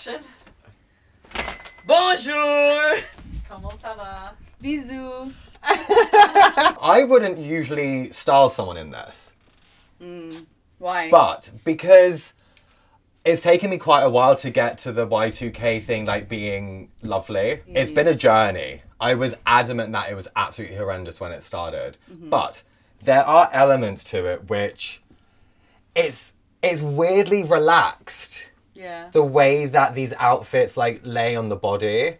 Action. Bonjour. Comment ça va? Bisous. I wouldn't usually style someone in this. Why? But because it's taken me quite a while to get to the Y2K thing, like being lovely. It's been a journey. I was adamant that it was absolutely horrendous when it started. But there are elements to it which it's weirdly relaxed. Yeah. The way that these outfits like lay on the body.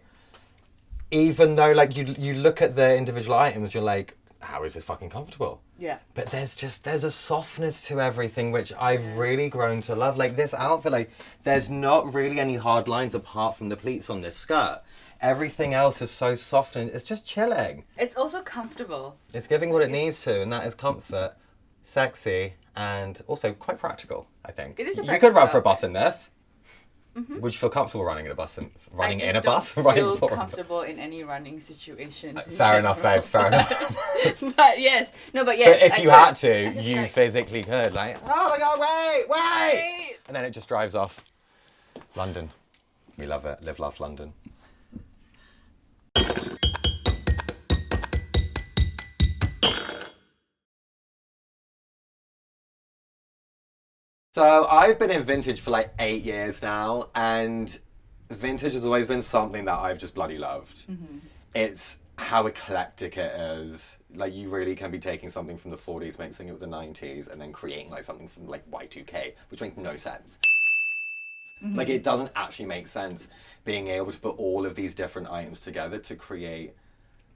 Even though like you look at the individual items, you're like, how is this fucking comfortable? Yeah. But there's a softness to everything which I've really grown to love. Like this outfit, like there's not really any hard lines apart from the pleats on this skirt. Everything else is so soft and it's just chilling. It's also comfortable. It's giving what it needs to, and that is comfort, sexy, and also quite practical, I think. It is a You practical could run for a outfit. bus in this. Would you feel comfortable running in a bus? Running in a bus? I Running just don't for feel a bus? comfortable in any running situations. in Fair enough, general. babes, fair enough. But yes. No, but yes. But if I you could. had I to, could, you like, physically could. Like, oh my god, wait! Wait. And then it just drives off. London. We love it. Live, love, London. So I've been in vintage for like 8 years now, and vintage has always been something that I've just bloody loved. It's how eclectic it is. Like you really can be taking something from the 40s, mixing it with the 90s, and then creating like something from like Y2K, which makes no sense. Like it doesn't actually make sense being able to put all of these different items together to create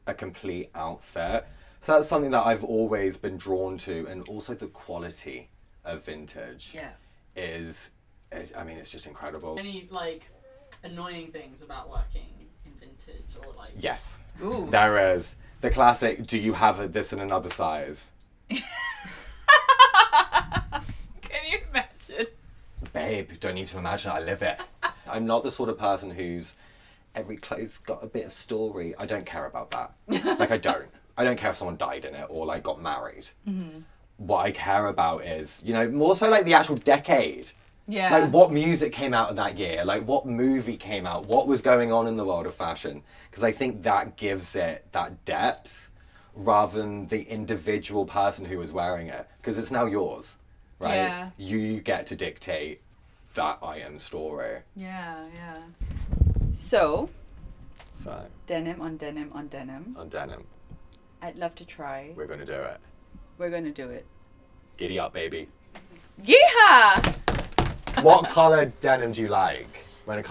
a complete outfit. So that's something that I've always been drawn to, and also the quality of vintage is I mean, it's just incredible. Any like annoying things about working in vintage or like? Yes, Ooh. there is. The classic, do you have this in another size? Can you imagine? Babe, don't need to imagine, I live it. I'm not the sort of person who's every clothes got a bit of story. I don't care about that. Like I don't care if someone died in it or like got married. What I care about is, you know, more so like the actual decade. Yeah. Like what music came out in that year, like what movie came out, what was going on in the world of fashion. Because I think that gives it that depth rather than the individual person who was wearing it. Because it's now yours, right? Yeah. You get to dictate that item story. Yeah. So, So, denim on denim on denim. on denim, I'd love to try. we're going to do it. We're gonna do it. Giddy up, baby. Yeehaw! What colour denim do you like when it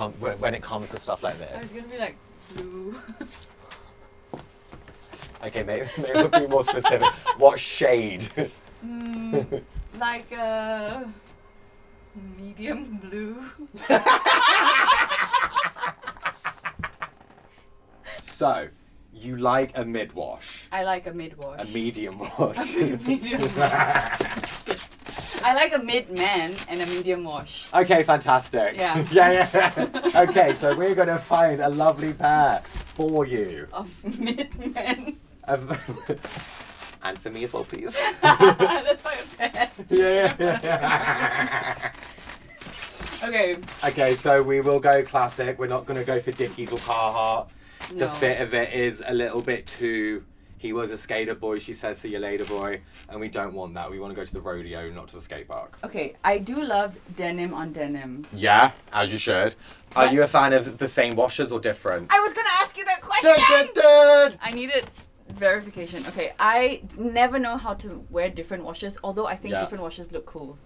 comes to stuff like I was this? gonna be like blue. Okay, maybe we'll be more specific. What shade? Like medium blue. So, you like a mid-wash, I like a mid-wash. a medium wash. Medium wash. I like a mid-man and a medium wash. Okay, fantastic. Yeah. yeah. Okay, so we're going to find a lovely pair for you. Of mid-men. And for me as well, please. That's why I'm bad. yeah. Okay. Okay, so we will go classic. We're not going to go for Dickies or Carhartt. The No. fit of it is a little bit too, he was a skater boy, she says, see you later boy. And we don't want that. We want to go to the rodeo, not to the skate park. Okay, I do love denim on denim. Yeah, as you should. Are you a fan of the same washers or different? I was gonna ask you that question! Dun, dun, dun. I needed verification. Okay, I never know how to wear different washes, although I think Yeah. different washes look cool.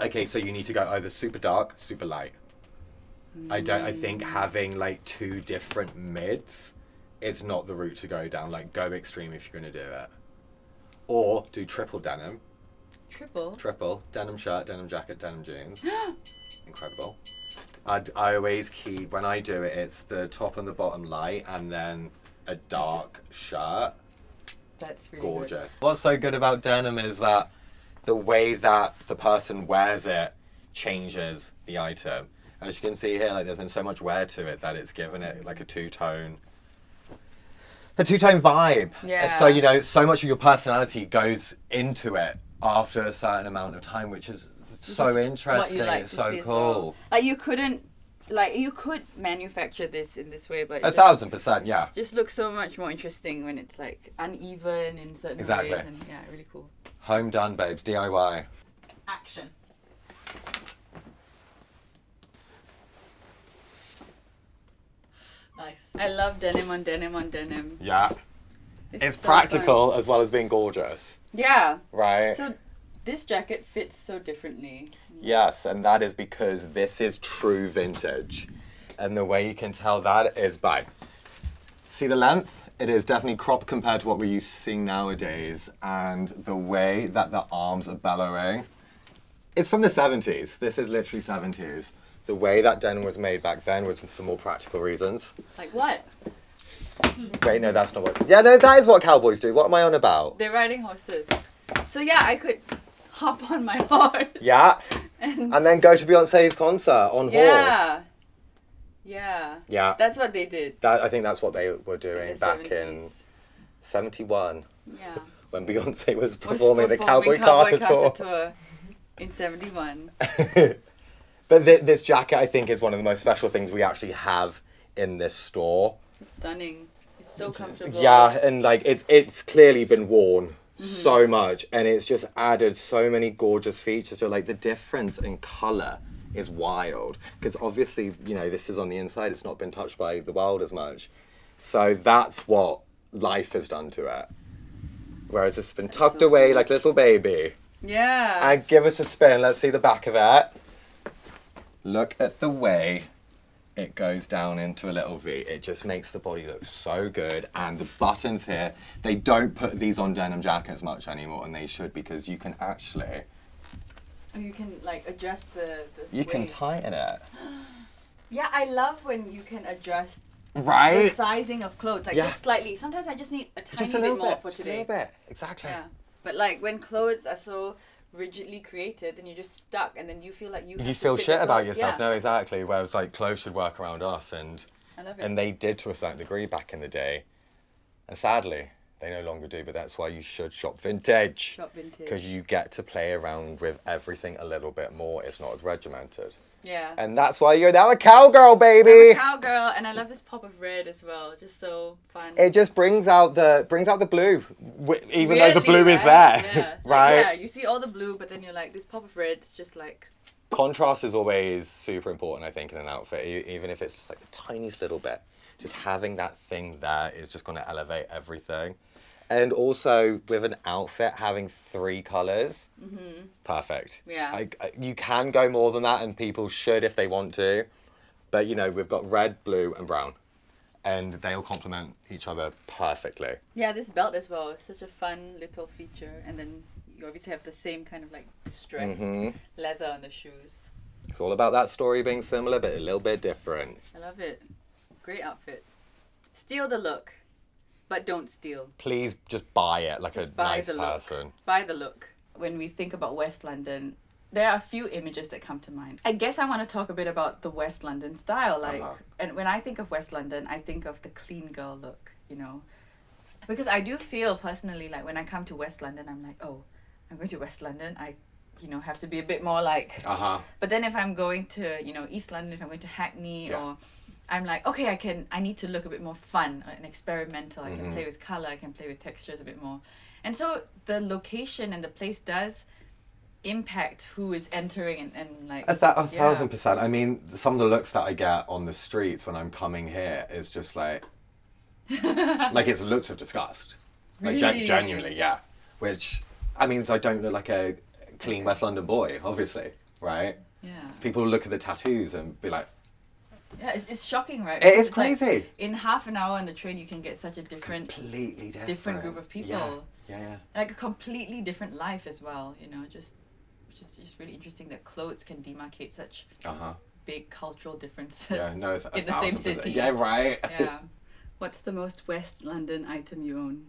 Okay, so you need to go either super dark, super light. I think having like two different mids is not the route to go down. Like go extreme if you're gonna do it. Or do triple denim. Triple denim shirt, denim jacket, denim jeans. Incredible. I always keep, when I do it, it's the top and the bottom light and then a dark shirt. That's really Gorgeous. What's so good about denim is that the way that the person wears it changes the item. As you can see here, like there's been so much wear to it that it's given it like a two-tone vibe. Yeah. So, you know, so much of your personality goes into it after a certain amount of time, which is so What you interesting. like It's to so see as cool. well. Like you couldn't like you could manufacture this in this way, but 1,000%, yeah. just looks so much more interesting when it's like uneven in certain Exactly. ways, and yeah, really cool. Home done, babes. DIY. Action. Nice. I love denim on denim on denim. Yeah. It's so practical fun. as well as being gorgeous, Yeah. right? So this jacket fits so differently. Yes, and that is because this is true vintage. And the way you can tell that is by, see the length? It is definitely cropped compared to what we're used to seeing nowadays. And the way that the arms are bellowing, it's from the 70s. This is literally 70s. The way that denim was made back then was for more practical reasons. Like what? Wait, no, that's not what, yeah, no, that is what cowboys do. What am I on about? They're riding horses. So yeah, I could hop on my horse. Yeah, And and then go to Beyonce's concert on yeah. horse. Yeah. Yeah. That's what they did. I think that's what they were in doing the back 70s. in 71 Yeah. when Beyonce was Was performing the Cowboy Carter tour. in 71. But this jacket, I think, is one of the most special things we actually have in this store. It's stunning. It's so comfortable. Yeah, and like it's clearly been worn so much, and it's just added so many gorgeous features. So like the difference in color is wild, because obviously, you know, this is on the inside. It's not been touched by the world as much. So that's what life has done to it. Whereas it's been tucked so away cool. like a little baby. Yeah. And give us a spin. Let's see the back of it. Look at the way it goes down into a little V. It just makes the body look so good. And the buttons here, they don't put these on denim jackets much anymore, and they should, because you can actually, You can like adjust the you can waist. tighten it. Yeah, I love when you can adjust the Right? sizing of clothes, like Yeah. just slightly. Sometimes I just need a tiny Just a little bit more bit. for Just a today. little bit. Exactly. Yeah, but like when clothes are so rigidly created, then you're just stuck, and then you feel like you. You have to feel fit shit the about clothes. yourself. Yeah. No, exactly. Whereas like clothes should work around us, and I love it. and they did to a certain degree back in the day, and sadly they no longer do. But that's why you should shop vintage, Shop vintage. because you get to play around with everything a little bit more. It's not as regimented, Yeah. and that's why you're now a cowgirl, I'm baby. a cowgirl, and I love this pop of red as well. Just so fun. It just brings out the blue, even though the Weirdly, blue is right? there, Yeah. right? Like, yeah, you see all the blue, but then you're like, this pop of red. It's just like. Contrast is always super important, I think, in an outfit, even if it's just like the tiniest little bit. Just having that thing there is just going to elevate everything. And also, with an outfit having 3 colours, perfect. Yeah. You can go more than that, and people should if they want to. But, you know, we've got red, blue, and brown. And they'll complement each other perfectly. Yeah, this belt as well. It's such a fun little feature, and then you obviously have the same kind of like distressed leather on the shoes. It's all about that story being similar, but a little bit different. I love it. Great outfit. Steal the look, but don't steal. Please just buy it like Just a buy nice the look. person. Buy the look. When we think about West London, there are a few images that come to mind. I guess I want to talk a bit about the West London style. Like, and when I think of West London, I think of the clean girl look, you know. Because I do feel personally like when I come to West London, I'm like, oh, I'm going to West London. I, you know, have to be a bit more like. But then if I'm going to, you know, East London, if I'm going to Hackney, or I'm like, okay, I need to look a bit more fun and experimental. I can play with color. I can play with textures a bit more. And so the location and the place does impact who is entering and like. A 1,000%. I mean, some of the looks that I get on the streets when I'm coming here is just like, like it's looks of disgust. Like Really? genuinely, yeah. Which, I mean, I don't look like a clean West London boy, obviously, right? Yeah. People look at the tattoos and be like, Yeah, it's shocking, right? It is Because it's like, crazy. in half an hour on the train, you can get such a completely different group of people. Yeah. Like a completely different life as well, you know, which is just really interesting that clothes can demarcate such big cultural differences Yeah, no, in the same 1,000%. city. Yeah, right. Yeah. What's the most West London item you own?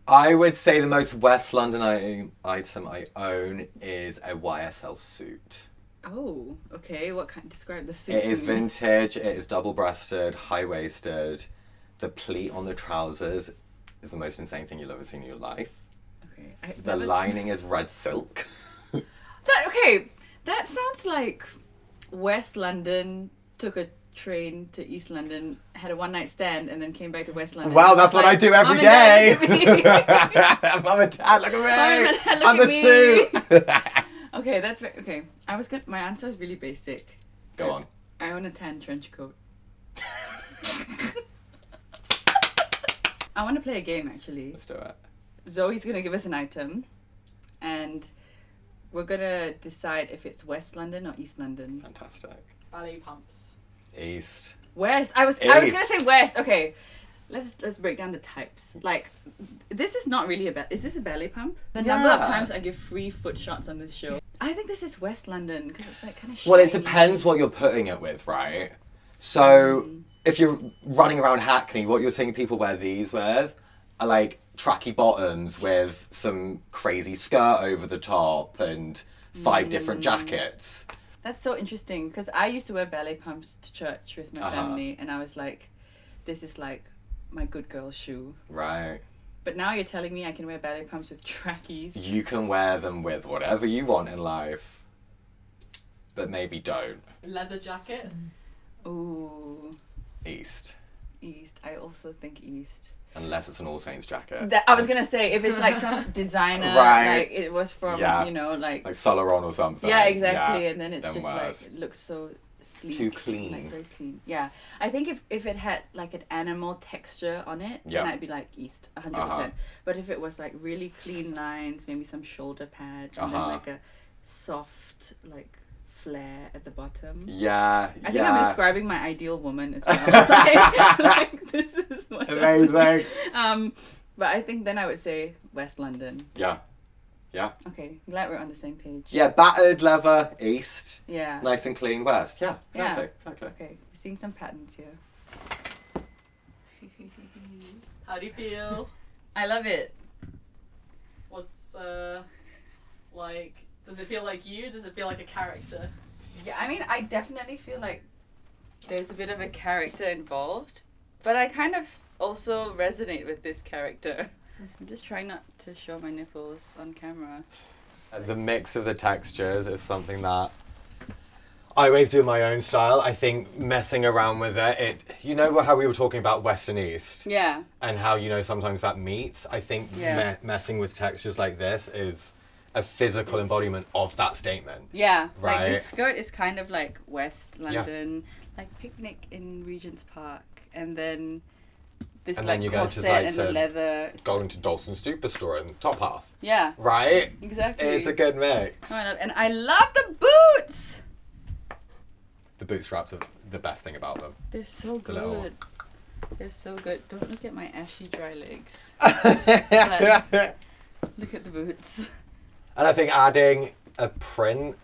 I would say the most West London item I own is a YSL suit. Oh, okay. What kind? Describe the suit. It to is me. vintage, it is double-breasted, high-waisted. The pleat on the trousers is the most insane thing you'll ever see in your life. Okay. The lining is red silk. That sounds like West London, took a train to East London, had a one-night stand, and then came back to West London. Well, that's what I do every day. Mum and Dad, look at me. Mum and Dad, look I'm at the me. suit. Okay, that's okay. I was good. My answer was really basic. Go on. I own a tan trench coat. I want to play a game actually. Let's do it. Zoe's gonna give us an item, and we're gonna decide if it's West London or East London. Fantastic. Ballet pumps. East. West. I was gonna say West. Okay, let's break down the types. Like, this is not really is this a ballet pump? The number of times I give free foot shots on this show. I think this is West London because it's like kind of. Well, it depends what you're putting it with, right? So if you're running around Hackney, what you're seeing people wear these with are like tracky bottoms with some crazy skirt over the top and 5 different jackets. That's so interesting because I used to wear ballet pumps to church with my family, and I was like, this is like my good girl shoe. Right. But now you're telling me I can wear ballet pumps with trackies. You can wear them with whatever you want in life, but maybe don't. Leather jacket. Ooh. East. East. I also think East. Unless it's an All Saints jacket. I was gonna say if it's like some designer, Right. like it was from you know like Solaron or something. Yeah, exactly. Yeah. And then it's Then just worse. like it looks so sleek. Too clean. Like very clean. Yeah. I think if it had like an animal texture on it, then I'd be like East, 100%. But if it was like really clean lines, maybe some shoulder pads, and then like a soft like flare at the bottom. Yeah. I think I'm describing my ideal woman as well. like this is what amazing. But I think then I would say West London. Yeah. Yeah. Okay, glad we're on the same page. Yeah, battered leather, East. Yeah. Nice and clean, West. Yeah, exactly. Yeah. Exactly. Okay, we're seeing some patterns here. How do you feel? I love it. What's like? Does it feel like you? Does it feel like a character? Yeah, I mean, I definitely feel like there's a bit of a character involved, but I kind of also resonate with this character. I'm just trying not to show my nipples on camera. The mix of the textures is something that I always do in my own style. I think messing around with it, you know how we were talking about West and East? Yeah. And how, you know, sometimes that meets? I think messing with textures like this is a physical embodiment of that statement. Yeah. Right. Like this skirt is kind of like West London, like picnic in Regent's Park, and then this and like then you go corset to, like, and the leather. Going to Dalston Superstore in the top half. Yeah. Right? Exactly. It's a good mix. Oh, I love the boots! The bootstraps are the best thing about them. They're so good. little- They're so good. Don't look at my ashy dry legs. And Look at the boots. I think adding a print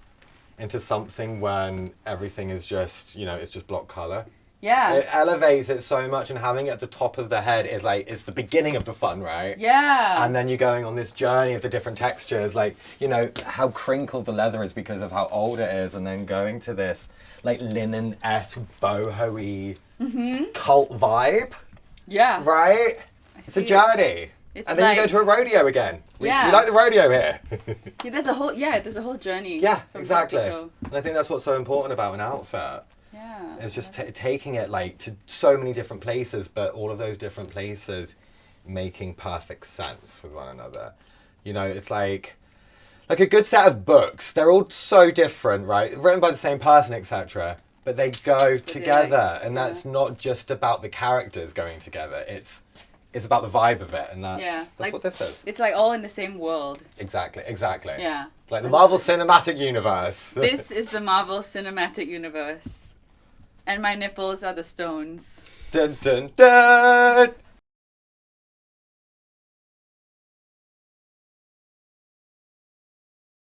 into something when everything is just, you know, it's just block colour. Yeah. It elevates it so much, and having it at the top of the head is like, it's the beginning of the fun, right? Yeah. And then you're going on this journey of the different textures, like, you know, how crinkled the leather is because of how old it is, and then going to this, like, linen-esque, boho-y cult vibe, Yeah. right? It's a see it. journey. It's And then like, you go to a rodeo again. We Yeah. like the rodeo here. there's a whole journey. Yeah, from exactly. top to toe. And I think that's what's so important about an outfit. Yeah. It's just taking it like to so many different places, but all of those different places making perfect sense with one another. You know, it's like a good set of books. They're all so different, right? Written by the same person, etc. But they go together, and that's not just about the characters going together. It's about the vibe of it, and that's like, what this is. It's like all in the same world. Exactly. Yeah. Like the Marvel Cinematic Universe. This is the Marvel Cinematic Universe. And my nipples are the stones. Dun dun dun!